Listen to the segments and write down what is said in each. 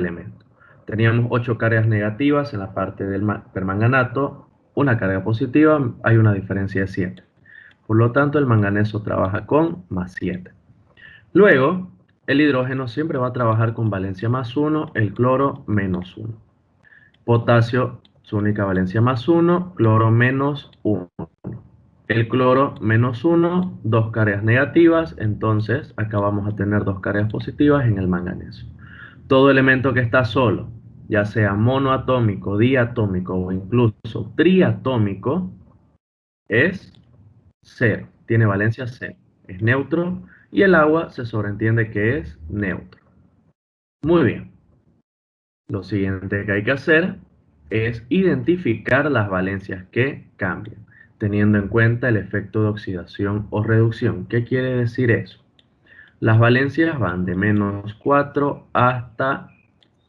elemento. Teníamos 8 cargas negativas en la parte del permanganato, una carga positiva, hay una diferencia de 7. Por lo tanto, el manganeso trabaja con más 7. Luego, el hidrógeno siempre va a trabajar con valencia más 1, el cloro menos 1. Potasio, su única valencia más 1, cloro menos 1. El cloro menos 1, 2 cargas negativas, entonces acá vamos a tener 2 cargas positivas en el manganeso. Todo elemento que está solo, ya sea monoatómico, diatómico o incluso triatómico, es 0, tiene valencia 0, es neutro y el agua se sobreentiende que es neutro. Muy bien, lo siguiente que hay que hacer es identificar las valencias que cambian, teniendo en cuenta el efecto de oxidación o reducción. ¿Qué quiere decir eso? Las valencias van de menos 4 hasta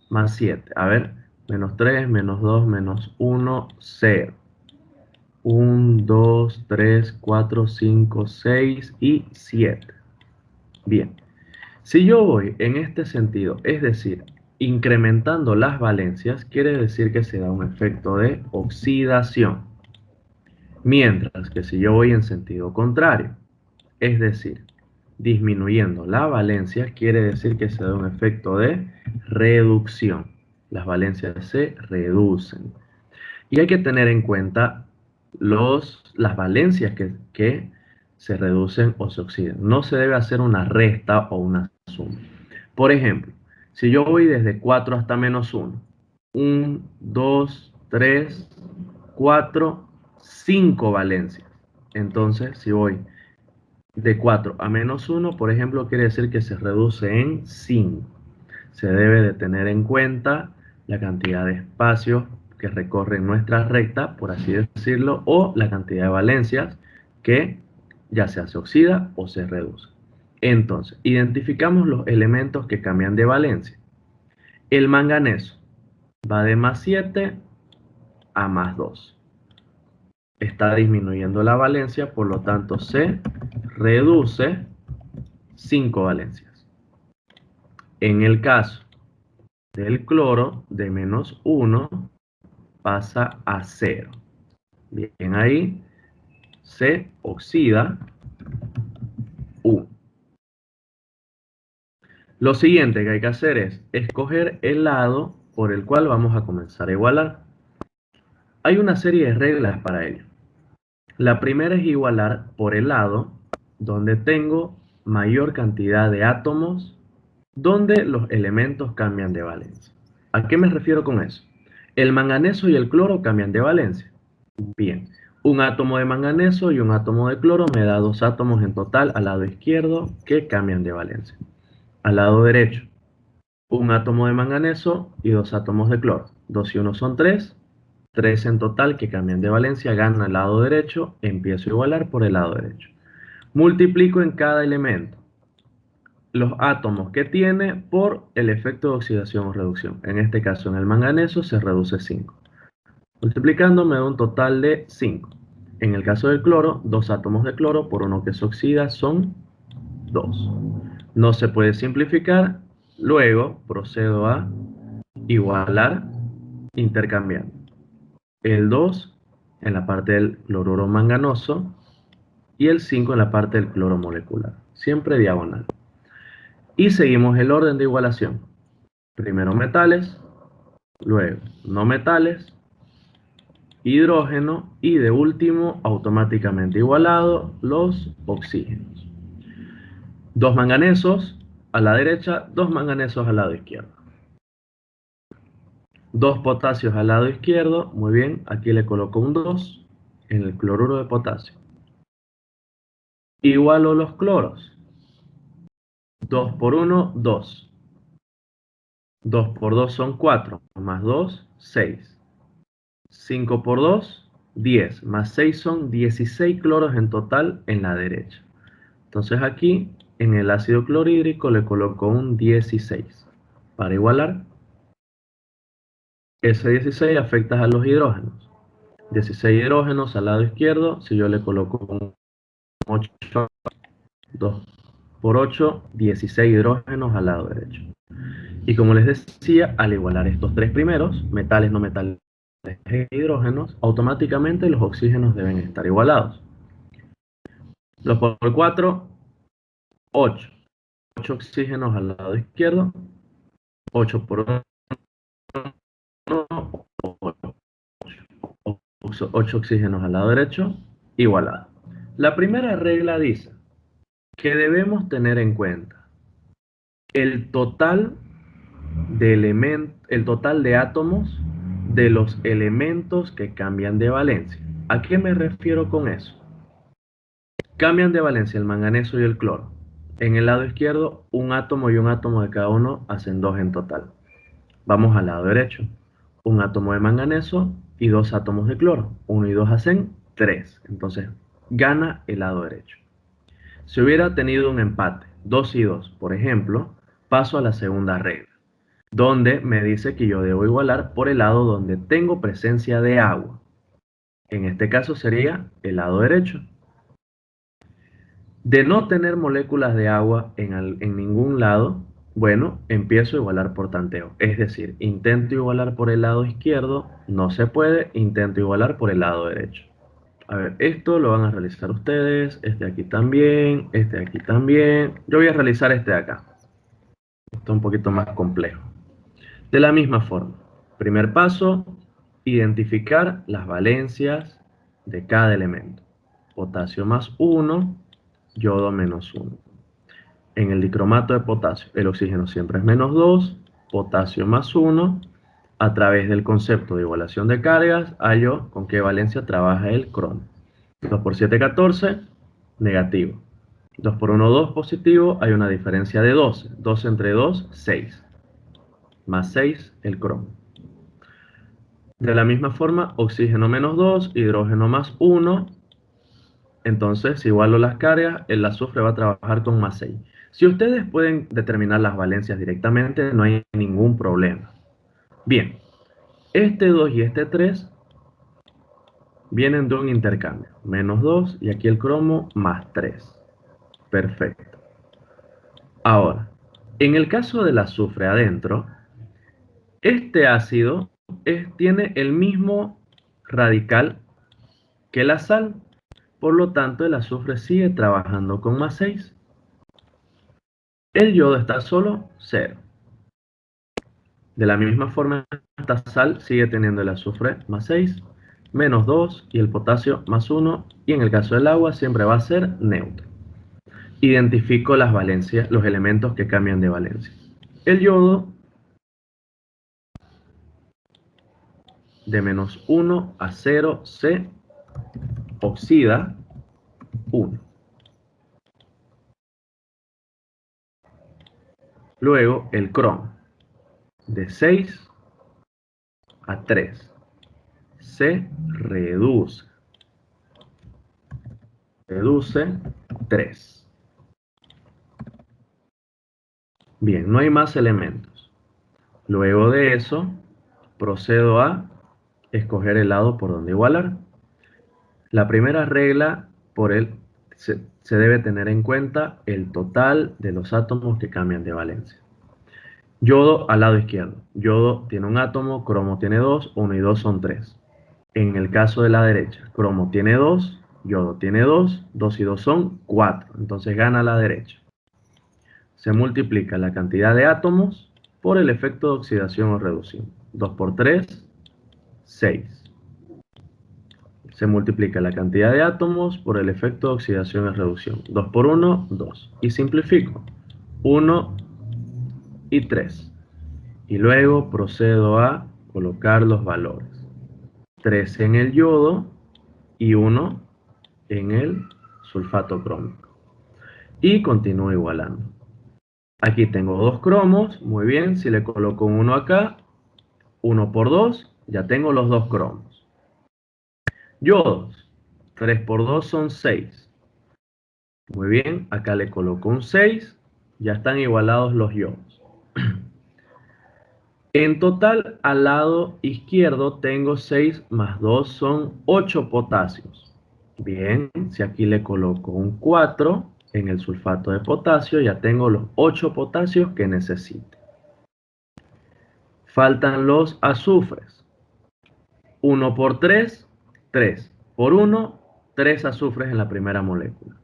más 7. A ver, menos 3, menos 2, menos 1, 0. 1, 2, 3, 4, 5, 6 y 7. Bien, si yo voy en este sentido, es decir, incrementando las valencias, quiere decir que se da un efecto de oxidación. Mientras que si yo voy en sentido contrario, es decir, disminuyendo la valencia, quiere decir que se da un efecto de reducción. Las valencias se reducen. Y hay que tener en cuenta las valencias que se reducen o se oxidan. No se debe hacer una resta o una suma. Por ejemplo, si yo voy desde 4 hasta menos 1, 1, 2, 3, 4, 5 valencias. Entonces, si voy de 4 a menos 1, por ejemplo, quiere decir que se reduce en 5. Se debe de tener en cuenta la cantidad de espacios que recorren nuestra recta, por así decirlo, o la cantidad de valencias que ya sea se oxida o se reduce. Entonces, identificamos los elementos que cambian de valencia. El manganeso va de más 7 a más 2. Está disminuyendo la valencia, por lo tanto se reduce 5 valencias. En el caso del cloro, de menos 1 pasa a 0. Bien, ahí se oxida 1. Lo siguiente que hay que hacer es escoger el lado por el cual vamos a comenzar a igualar. Hay una serie de reglas para ello. La primera es igualar por el lado donde tengo mayor cantidad de átomos, donde los elementos cambian de valencia. ¿A qué me refiero con eso? El manganeso y el cloro cambian de valencia. Bien, un átomo de manganeso y un átomo de cloro me da 2 átomos en total al lado izquierdo que cambian de valencia. Al lado derecho, un átomo de manganeso y 2 átomos de cloro. 2 y 1 son 3, 3 en total que cambian de valencia, gana el lado derecho, empiezo a igualar por el lado derecho. Multiplico en cada elemento los átomos que tiene por el efecto de oxidación o reducción. En este caso, en el manganeso se reduce 5. Multiplicando me da un total de 5. En el caso del cloro, 2 átomos de cloro por uno que se oxida son 2. No se puede simplificar, luego procedo a igualar intercambiando el 2 en la parte del cloruro manganoso y el 5 en la parte del cloro molecular, siempre diagonal. Y seguimos el orden de igualación. Primero metales, luego no metales, hidrógeno y de último automáticamente igualado los oxígenos. 2 manganesos a la derecha, 2 manganesos al lado izquierdo. 2 potasios al lado izquierdo, muy bien, aquí le coloco un 2 en el cloruro de potasio. Igualo los cloros. 2 por 1, 2. 2 por 2 son 4, más 2, 6. 5 por 2, 10, más 6 son 16 cloros en total en la derecha. Entonces aquí, en el ácido clorhídrico, le coloco un 16. Para igualar, ese 16 afecta a los hidrógenos. 16 hidrógenos al lado izquierdo, si yo le coloco un 8, 2 por 8, 16 hidrógenos al lado derecho. Y como les decía, al igualar estos tres primeros, metales, no metales e hidrógenos, automáticamente los oxígenos deben estar igualados. 2 por 4, 8. 8 oxígenos al lado izquierdo, 8 por 1, 8 oxígenos al lado derecho, igualado. La primera regla dice que debemos tener en cuenta el total el total de átomos de los elementos que cambian de valencia. ¿A qué me refiero con eso? Cambian de valencia el manganeso y el cloro. En el lado izquierdo, un átomo y un átomo de cada uno hacen 2 en total. Vamos al lado derecho. Un átomo de manganeso y 2 átomos de cloro. 1 y 2 hacen 3. Entonces, gana el lado derecho. Si hubiera tenido un empate, 2 y 2, por ejemplo, paso a la segunda regla, donde me dice que yo debo igualar por el lado donde tengo presencia de agua. En este caso sería el lado derecho. De no tener moléculas de agua en ningún lado, bueno, empiezo a igualar por tanteo. Es decir, intento igualar por el lado izquierdo, no se puede, intento igualar por el lado derecho. A ver, esto lo van a realizar ustedes, este aquí también, este aquí también. Yo voy a realizar este de acá. Esto es un poquito más complejo. De la misma forma, primer paso, identificar las valencias de cada elemento. Potasio más 1, yodo menos 1. En el dicromato de potasio, el oxígeno siempre es menos 2, potasio más 1. A través del concepto de igualación de cargas, hallo con qué valencia trabaja el cromo. 2 por 7, 14, negativo. 2 por 1, 2, positivo, hay una diferencia de 12. 12 entre 2, 6. Más 6, el cromo. De la misma forma, oxígeno menos 2, hidrógeno más 1. Entonces, si igualo las cargas, el azufre va a trabajar con más 6. Si ustedes pueden determinar las valencias directamente, no hay ningún problema. Bien, este 2 y este 3 vienen de un intercambio. Menos 2 y aquí el cromo más 3. Perfecto. Ahora, en el caso del azufre adentro, este ácido tiene el mismo radical que la sal. Por lo tanto, el azufre sigue trabajando con más 6. El yodo está solo 0. De la misma forma, esta sal sigue teniendo el azufre más 6, menos 2 y el potasio más 1. Y en el caso del agua siempre va a ser neutro. Identifico las valencias, los elementos que cambian de valencia. El yodo de menos 1 a 0 se oxida 1. Luego el cromo de 6 a 3 se reduce. Reduce 3. Bien, no hay más elementos. Luego de eso, procedo a escoger el lado por donde igualar. La primera regla se debe tener en cuenta el total de los átomos que cambian de valencia. Yodo al lado izquierdo. Yodo tiene un átomo, cromo tiene 2, 1 y 2 son 3. En el caso de la derecha, cromo tiene 2, yodo tiene 2, 2 y 2 son 4. Entonces gana la derecha. Se multiplica la cantidad de átomos por el efecto de oxidación o reducción. 2 por 3, 6. Se multiplica la cantidad de átomos por el efecto de oxidación y reducción. 2 por 1, 2. Y simplifico. 1 y 3. Y luego procedo a colocar los valores. 3 en el yodo y 1 en el sulfato crómico. Y continúo igualando. Aquí tengo dos cromos. Muy bien, si le coloco uno acá, 1 por 2, ya tengo los dos cromos. Yodos, 3 por 2 son 6. Muy bien, acá le coloco un 6, ya están igualados los yodos. En total, al lado izquierdo tengo 6 más 2 son 8 potasios. Bien, si aquí le coloco un 4 en el sulfato de potasio, ya tengo los 8 potasios que necesito. Faltan los azufres. 1 por 3, 3. Por 1, 3 azufres en la primera molécula.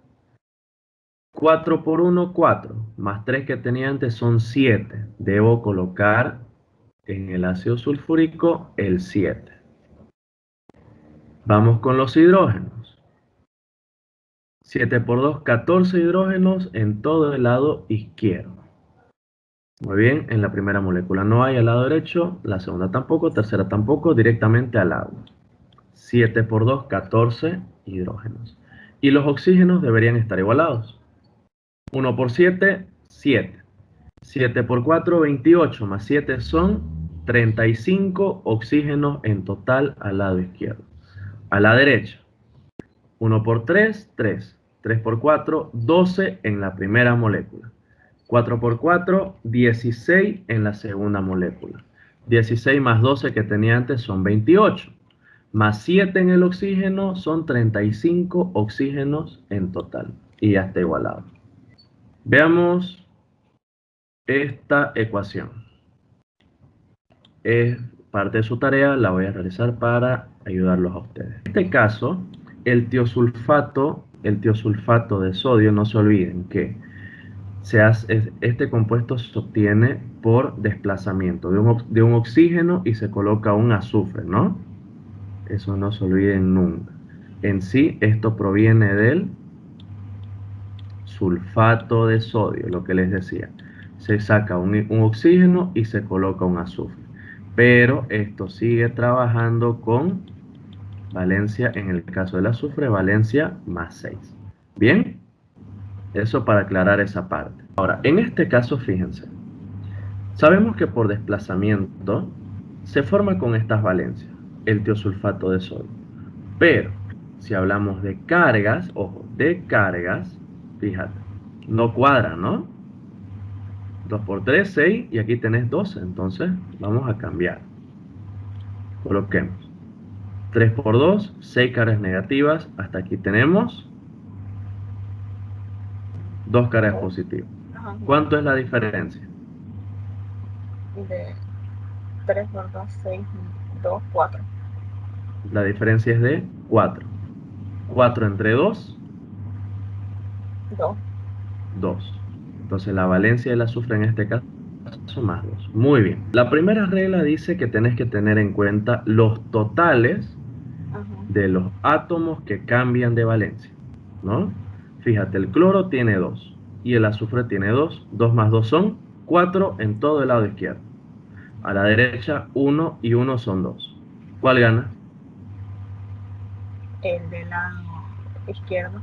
4 por 1, 4. Más 3 que tenía antes son 7. Debo colocar en el ácido sulfúrico el 7. Vamos con los hidrógenos. 7 por 2, 14 hidrógenos en todo el lado izquierdo. Muy bien, en la primera molécula no hay al lado derecho, la segunda tampoco, tercera tampoco, directamente al agua. 7 por 2, 14 hidrógenos. Y los oxígenos deberían estar igualados. 1 por 7, 7. 7 por 4, 28, más 7 son 35 oxígenos en total al lado izquierdo. A la derecha, 1 por 3, 3. 3 por 4, 12 en la primera molécula. 4 por 4, 16 en la segunda molécula. 16 más 12 que tenía antes son 28. Más 7 en el oxígeno son 35 oxígenos en total. Y ya está igualado. Veamos esta ecuación. Es parte de su tarea, la voy a realizar para ayudarlos a ustedes. En este caso, el tiosulfato de sodio, no se olviden que este compuesto se obtiene por desplazamiento de un oxígeno y se coloca un azufre, ¿no? Eso no se olviden nunca. En sí, esto proviene del sulfato de sodio, lo que les decía. Se saca un oxígeno y se coloca un azufre. Pero esto sigue trabajando con valencia, en el caso del azufre, valencia más 6. ¿Bien? Eso para aclarar esa parte. Ahora, en este caso, fíjense. Sabemos que por desplazamiento se forma con estas valencias, el tiosulfato de sodio. Pero, si hablamos de cargas, ojo, de cargas, fíjate, no cuadra, ¿no? 2 por 3, 6, y aquí tenés 12, entonces vamos a cambiar. Coloquemos 3 por 2, 6 cargas negativas, hasta aquí tenemos 2 cargas positivas. ¿Cuánto es la diferencia? De 3 por 2, 6, 2, 4. La diferencia es de 4. 4 entre 2, 2. 2. Entonces la valencia del azufre en este caso más 2. Muy bien. La primera regla dice que tenés que tener en cuenta los totales de los átomos que cambian de valencia, ¿no? Fíjate, el cloro tiene 2 y el azufre tiene 2. 2 más 2 son 4 en todo el lado izquierdo. A la derecha 1 y 1 son 2. ¿Cuál gana? El de lado izquierdo.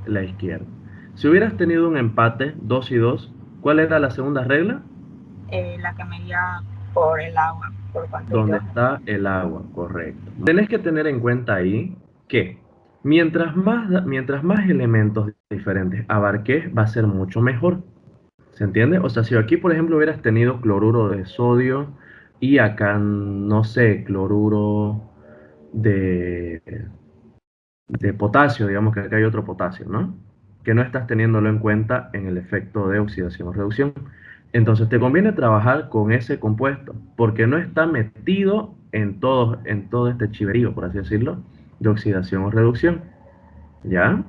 La izquierda. Si hubieras tenido un empate, 2 y 2, ¿cuál era la segunda regla? La que medía por el agua, por cuánto Donde hidrógeno. está el agua, correcto. Tenés que tener en cuenta ahí que mientras más elementos diferentes abarques, va a ser mucho mejor. ¿Se entiende? O sea, si aquí, por ejemplo, hubieras tenido cloruro de sodio y acá, no sé, cloruro de, de potasio, digamos que acá hay otro potasio, ¿no? Que no estás teniéndolo en cuenta en el efecto de oxidación o reducción. Entonces te conviene trabajar con ese compuesto, porque no está metido en todo este chiverío, por así decirlo, de oxidación o reducción. ¿Ya?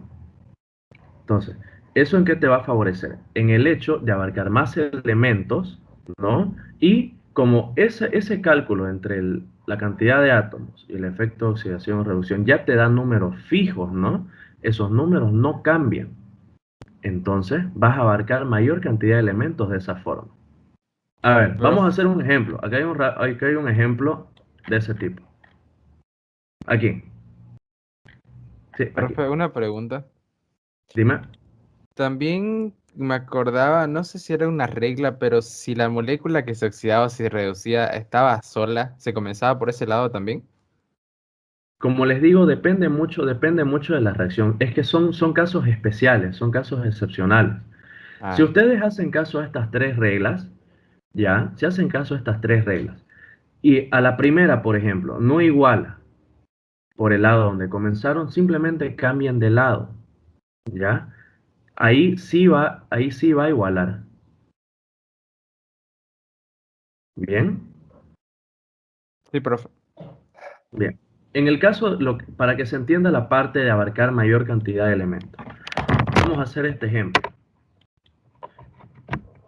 Entonces, ¿eso en qué te va a favorecer? En el hecho de abarcar más elementos, ¿no? Y como ese cálculo entre la cantidad de átomos y el efecto de oxidación o reducción ya te da números fijos, ¿no? Esos números no cambian. Entonces, vas a abarcar mayor cantidad de elementos de esa forma. A ver, vamos a Profe, hacer un ejemplo. Aquí hay un ejemplo de ese tipo. Aquí. Sí, aquí. profe, una pregunta. Dime. También me acordaba, no sé si era una regla, pero si la molécula que se oxidaba o se reducía estaba sola, ¿se comenzaba por ese lado también? Como les digo, depende mucho de la reacción. Es que son casos especiales, son casos excepcionales. Si Ah, ustedes hacen caso a estas tres reglas, ya, si hacen caso a estas tres reglas, y a la primera, por ejemplo, no iguala por el lado donde comenzaron, simplemente cambian de lado, ¿ya? Ahí sí va a igualar. ¿Bien? Sí, profe. Bien. En el caso, para que se entienda la parte de abarcar mayor cantidad de elementos, vamos a hacer este ejemplo.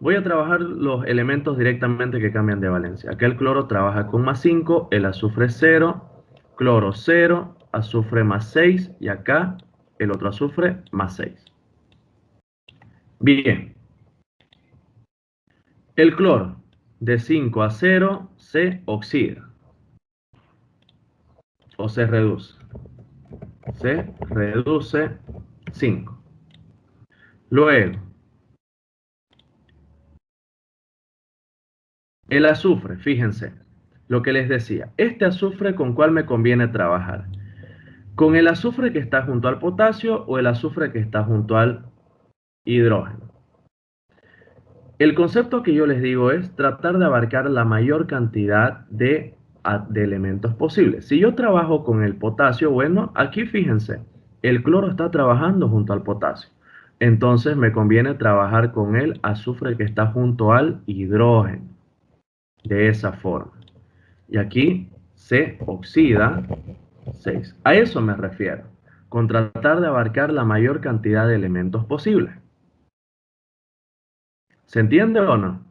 Voy a trabajar los elementos directamente que cambian de valencia. Acá el cloro trabaja con +5, el azufre 0, cloro 0, azufre +6 y acá el otro azufre +6. Bien, el cloro de 5 a 0 se oxida o se reduce. Se reduce 5. Luego, el azufre, fíjense, lo que les decía, este azufre con cuál me conviene trabajar. ¿Con el azufre que está junto al potasio o el azufre que está junto al hidrógeno? El concepto que yo les digo es tratar de abarcar la mayor cantidad de elementos posibles. Si yo trabajo con el potasio, bueno, aquí fíjense, el cloro está trabajando junto al potasio. Entonces me conviene trabajar con el azufre que está junto al hidrógeno. De esa forma. Y aquí se oxida 6. A eso me refiero, con tratar de abarcar la mayor cantidad de elementos posibles. ¿Se entiende o no?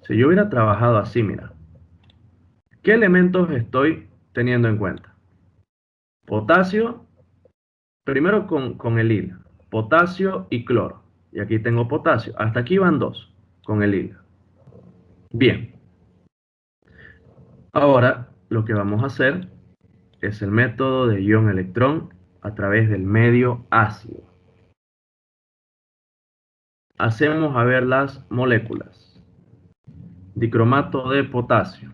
Si yo hubiera trabajado así, mira, ¿qué elementos estoy teniendo en cuenta? Potasio, primero con el hilo, potasio y cloro. Y aquí tengo potasio. Hasta aquí van 2 con el hilo. Bien. Ahora lo que vamos a hacer es el método de ion-electrón a través del medio ácido. Hacemos a ver las moléculas. Dicromato de potasio.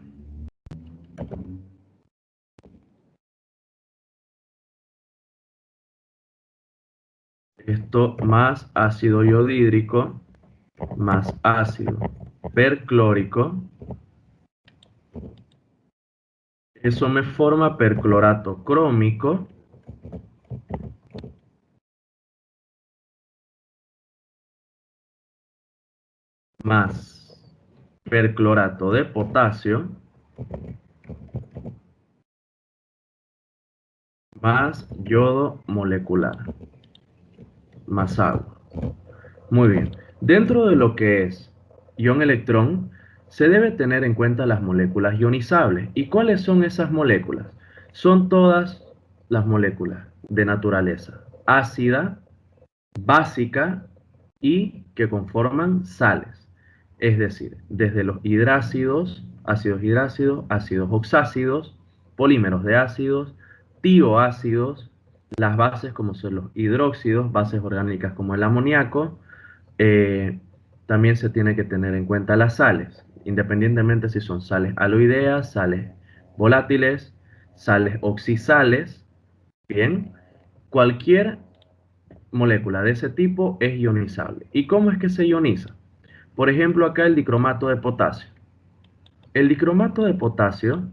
Esto más ácido iodídrico, más ácido perclórico. Eso me forma perclorato crómico. Más perclorato de potasio. Más yodo molecular. Más agua. Muy bien. Dentro de lo que es ion-electrón, se debe tener en cuenta las moléculas ionizables. ¿Y cuáles son esas moléculas? Son todas las moléculas de naturaleza ácida, básica y que conforman sales. Es decir, desde los hidrácidos, ácidos hidrácidos, ácidos oxácidos, polímeros de ácidos, tioácidos, las bases como son los hidróxidos, bases orgánicas como el amoníaco. También se tiene que tener en cuenta las sales, independientemente si son sales aloideas, sales volátiles, sales oxisales. Bien, cualquier molécula de ese tipo es ionizable. ¿Y cómo es que se ioniza? Por ejemplo, acá el dicromato de potasio. El dicromato de potasio,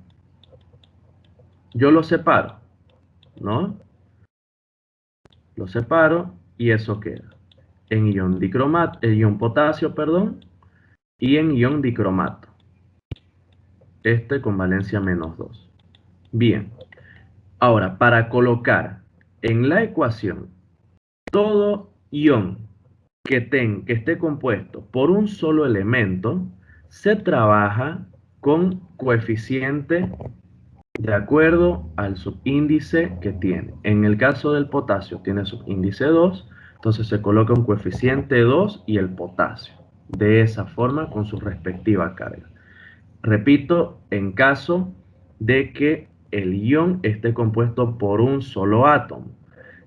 yo lo separo, ¿no? Lo separo y eso queda en ion dicromato, en ion potasio, perdón, y en ion dicromato. Este con valencia -2. Bien, ahora para colocar en la ecuación todo ion que esté compuesto por un solo elemento, se trabaja con coeficiente de acuerdo al subíndice que tiene. En el caso del potasio tiene subíndice 2, entonces se coloca un coeficiente 2 y el potasio. De esa forma con su respectiva carga. Repito, en caso de que el ion esté compuesto por un solo átomo.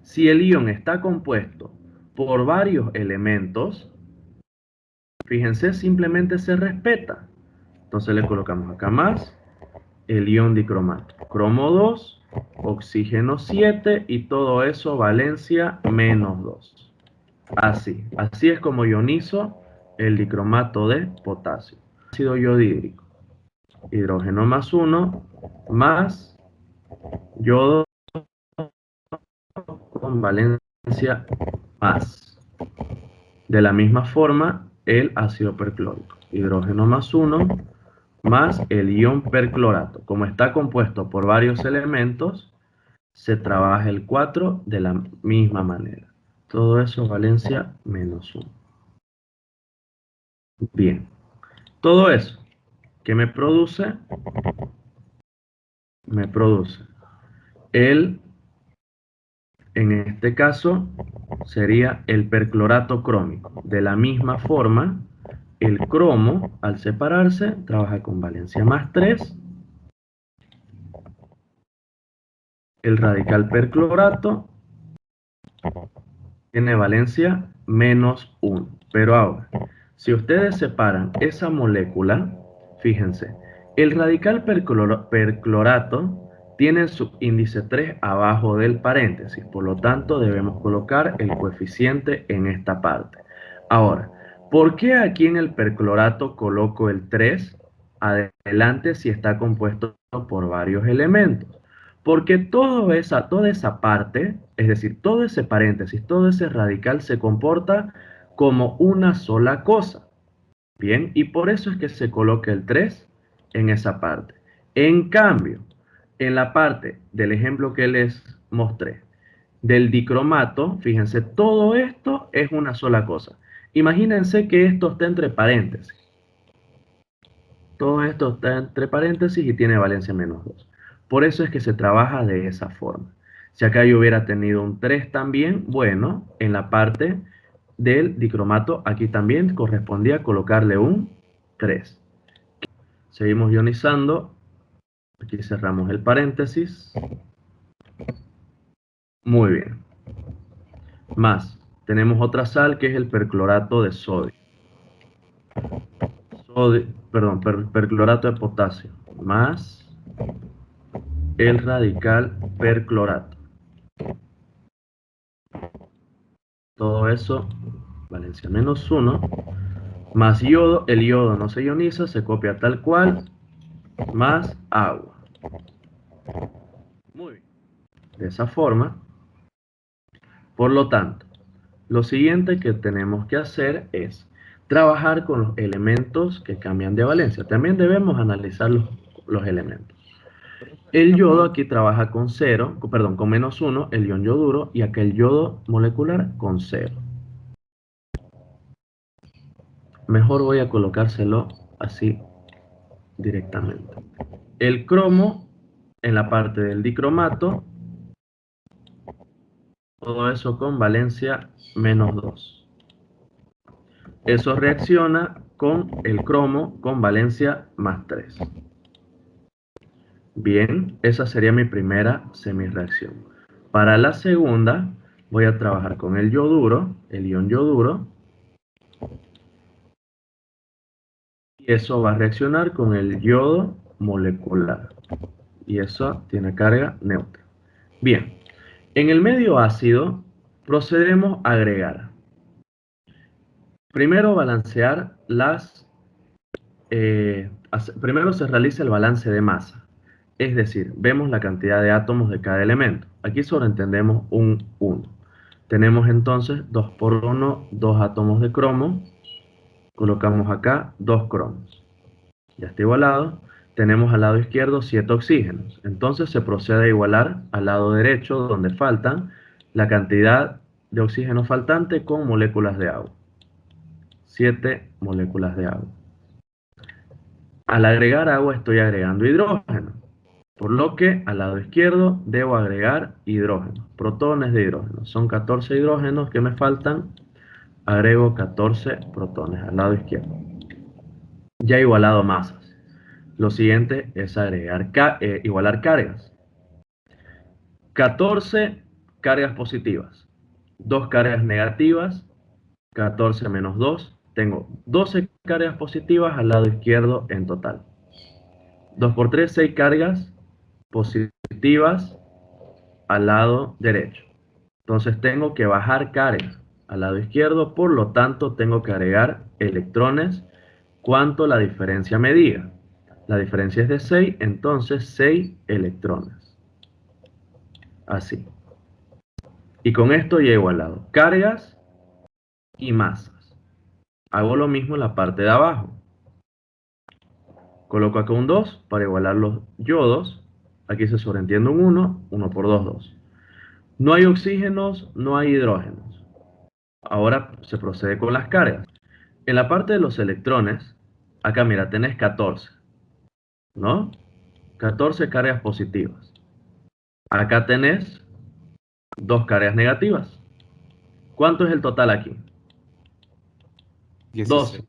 Si el ion está compuesto por varios elementos, fíjense, simplemente se respeta. Entonces le colocamos acá más el ion dicromato. Cromo 2, oxígeno 7 y todo eso valencia -2. Así es como ionizo el dicromato de potasio. Ácido iodídrico. Hidrógeno +1 más yodo con valencia más. De la misma forma, el ácido perclórico. hidrógeno más 1, más el ion perclorato. Como está compuesto por varios elementos, se trabaja el 4 de la misma manera. Todo eso valencia menos 1. Bien. Todo eso que me produce el, en este caso, sería el perclorato crómico. De la misma forma, el cromo, al separarse, trabaja con valencia más 3. El radical perclorato tiene valencia menos 1. Pero ahora, si ustedes separan esa molécula, fíjense, el radical perclorato tiene el subíndice 3 abajo del paréntesis, por lo tanto debemos colocar el coeficiente en esta parte. Ahora, ¿por qué aquí en el perclorato coloco el 3 adelante si está compuesto por varios elementos? Porque toda esa parte, es decir, todo ese paréntesis, todo ese radical se comporta como una sola cosa. Bien, y por eso es que se coloca el 3 en esa parte. En cambio, en la parte del ejemplo que les mostré, del dicromato, fíjense, todo esto es una sola cosa. Imagínense que esto está entre paréntesis. Todo esto está entre paréntesis y tiene valencia menos 2. Por eso es que se trabaja de esa forma. Si acá yo hubiera tenido un 3 también, bueno, en la parte del dicromato aquí también correspondía colocarle un 3. Seguimos ionizando. Aquí cerramos el paréntesis. Muy bien. Más, tenemos otra sal que es el perclorato de sodio. Perclorato de potasio. Más el radical perclorato. Todo eso, valencia menos 1. Más yodo, el yodo no se ioniza, se copia tal cual. Más agua. Muy bien. De esa forma, por lo tanto, lo siguiente que tenemos que hacer es trabajar con los elementos que cambian de valencia. También debemos analizar los elementos. El yodo aquí trabaja con 0, perdón, con menos 1, el ion yoduro, y acá el yodo molecular con 0. Mejor voy a colocárselo así directamente. El cromo en la parte del dicromato, todo eso con valencia menos 2. Eso reacciona con el cromo con valencia más 3. Bien, esa sería mi primera semirreacción. Para la segunda, voy a trabajar con el yoduro, el ion yoduro, y eso va a reaccionar con el yodo molecular. Y eso tiene carga neutra. Bien, en el medio ácido procedemos a agregar. Primero balancear primero se realiza el balance de masa. Es decir, vemos la cantidad de átomos de cada elemento. Aquí sobreentendemos un 1. Tenemos entonces 2 por 1, 2 átomos de cromo. Colocamos acá 2 cromos. Ya está igualado. Tenemos al lado izquierdo 7 oxígenos. Entonces se procede a igualar al lado derecho, donde faltan, la cantidad de oxígeno faltante con moléculas de agua. 7 moléculas de agua. Al agregar agua estoy agregando hidrógeno. Por lo que al lado izquierdo debo agregar hidrógeno, protones de hidrógeno. Son 14 hidrógenos que me faltan. Agrego 14 protones al lado izquierdo. Ya he igualado masas. Lo siguiente es igualar cargas. 14 cargas positivas, 2 cargas negativas, 14 menos 2. Tengo 12 cargas positivas al lado izquierdo en total. 2 por 3, 6 cargas positivas al lado derecho. Entonces tengo que bajar cargas al lado izquierdo, por lo tanto tengo que agregar electrones cuanto la diferencia me diga. La diferencia es de 6, entonces 6 electrones. Así. Y con esto ya he igualado cargas y masas. Hago lo mismo en la parte de abajo. Coloco acá un 2 para igualar los yodos. Aquí se sobreentiende un 1, 1 por 2, 2. No hay oxígenos, no hay hidrógenos. Ahora se procede con las cargas. En la parte de los electrones, acá mira, tenés 14, ¿no? 14 cargas positivas. Acá tenés 2 cargas negativas. ¿Cuánto es el total aquí? 12. 16.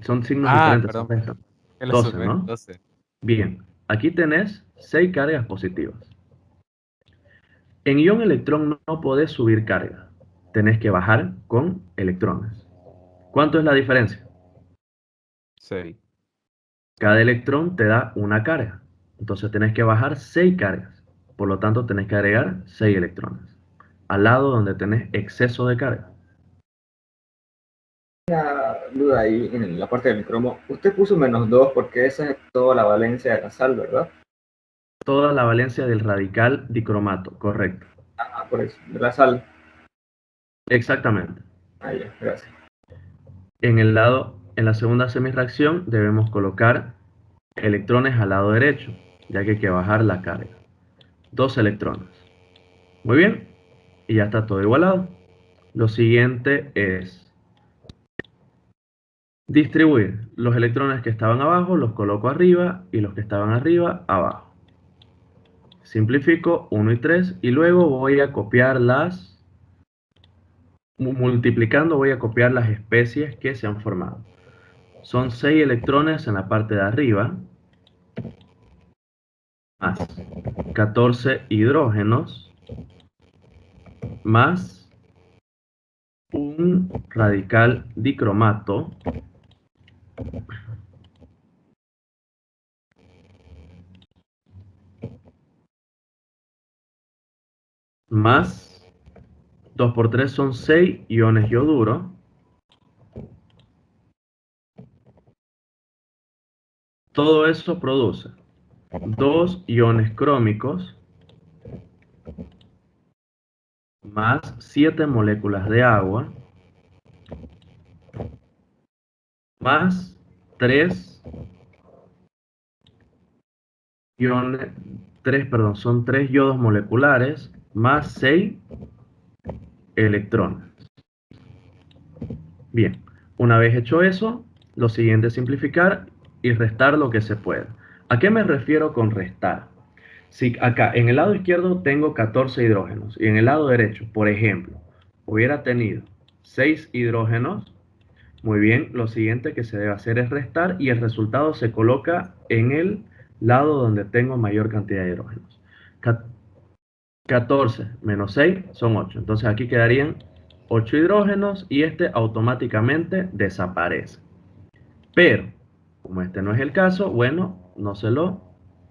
Son signos Ah, diferentes, perdón, son perdón. Que lo 12, sumé. ¿no? 12. Bien, aquí tenés 6 cargas positivas. En ion electrón no podés subir carga. Tenés que bajar con electrones. ¿Cuánto es la diferencia? 6. Cada electrón te da una carga. Entonces tenés que bajar 6 cargas. Por lo tanto, tenés que agregar 6 electrones. Al lado donde tenés exceso de carga. Una duda ahí en la parte del cromo. Usted puso -2 porque esa es toda la valencia de la sal, ¿verdad? Toda la valencia del radical dicromato, correcto. Ah, por eso, de la sal. Exactamente. Ah, ya, gracias. En la segunda semirreacción debemos colocar electrones al lado derecho, ya que hay que bajar la carga. 2 electrones. Muy bien, y ya está todo igualado. Lo siguiente es distribuir los electrones que estaban abajo, los coloco arriba, y los que estaban arriba, abajo. Simplifico 1 y 3, y luego voy a copiar multiplicando voy a copiar las especies que se han formado. Son 6 electrones en la parte de arriba, más 14 hidrógenos, más un radical dicromato, más 2 por 3 son 6 iones yoduro, todo eso produce 2 iones crómicos, más 7 moléculas de agua, más 3 iones, son 3 yodos moleculares, más 6 electrones. Bien, una vez hecho eso, lo siguiente es simplificar y restar lo que se pueda. ¿A qué me refiero con restar? Si acá en el lado izquierdo tengo 14 hidrógenos y en el lado derecho, por ejemplo, hubiera tenido 6 hidrógenos, muy bien, lo siguiente que se debe hacer es restar y el resultado se coloca en el lado donde tengo mayor cantidad de hidrógenos. 14 menos 6 son 8, entonces aquí quedarían 8 hidrógenos y este automáticamente desaparece. Pero, como este no es el caso, bueno, no se lo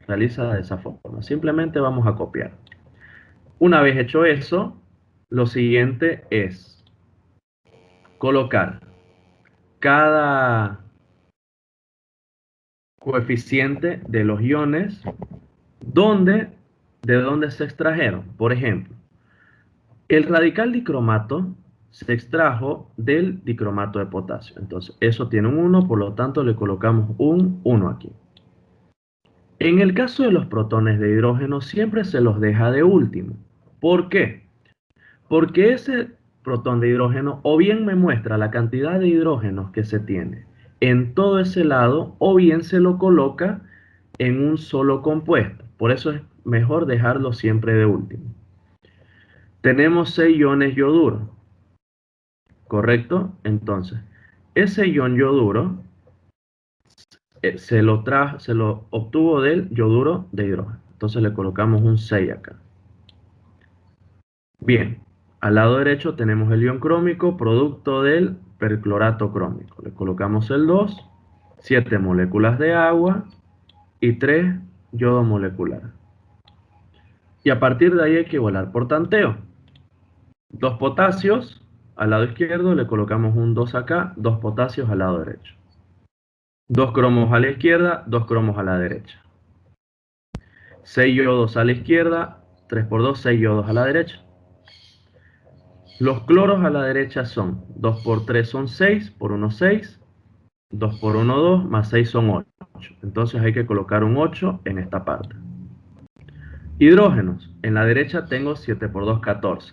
realiza de esa forma. Simplemente vamos a copiar. Una vez hecho eso, lo siguiente es colocar cada coeficiente de los iones de dónde se extrajeron. Por ejemplo, el radical dicromato se extrajo del dicromato de potasio. Entonces, eso tiene un 1, por lo tanto le colocamos un 1 aquí. En el caso de los protones de hidrógeno, siempre se los deja de último. ¿Por qué? Porque ese protón de hidrógeno o bien me muestra la cantidad de hidrógenos que se tiene en todo ese lado, o bien se lo coloca en un solo compuesto. Por eso es mejor dejarlo siempre de último. Tenemos 6 iones yoduro, ¿correcto? Entonces, ese ion yoduro se lo obtuvo del yoduro de hidrógeno. Entonces le colocamos un 6 acá. Bien, al lado derecho tenemos el ion crómico, producto del perclorato crómico. Le colocamos el 2, 7 moléculas de agua y 3 yodo molecular. Y a partir de ahí hay que igualar por tanteo. 2 potasios al lado izquierdo, le colocamos un 2 acá, 2 potasios al lado derecho. 2 cromos a la izquierda, 2 cromos a la derecha. 6 yodos a la izquierda, 3 por 2, 6 yodos a la derecha. Los cloros a la derecha son 2 por 3 son 6, por 1 6. 2 por 1, 2, más 6 son 8. Entonces hay que colocar un 8 en esta parte. Hidrógenos. En la derecha tengo 7 por 2, 14.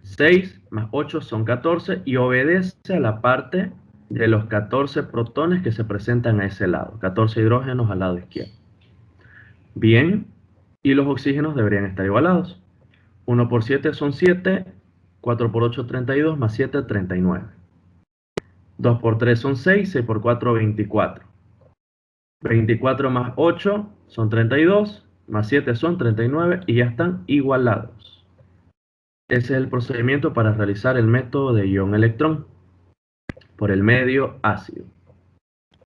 6 más 8 son 14 y obedece a la parte de los 14 protones que se presentan a ese lado. 14 hidrógenos al lado izquierdo. Bien, y los oxígenos deberían estar igualados. 1 por 7 son 7, 4 por 8, 32, más 7, 39. 2 por 3 son 6, 6 por 4, 24. 24 más 8 son 32, más 7 son 39 y ya están igualados. Ese es el procedimiento para realizar el método de ion-electrón por el medio ácido.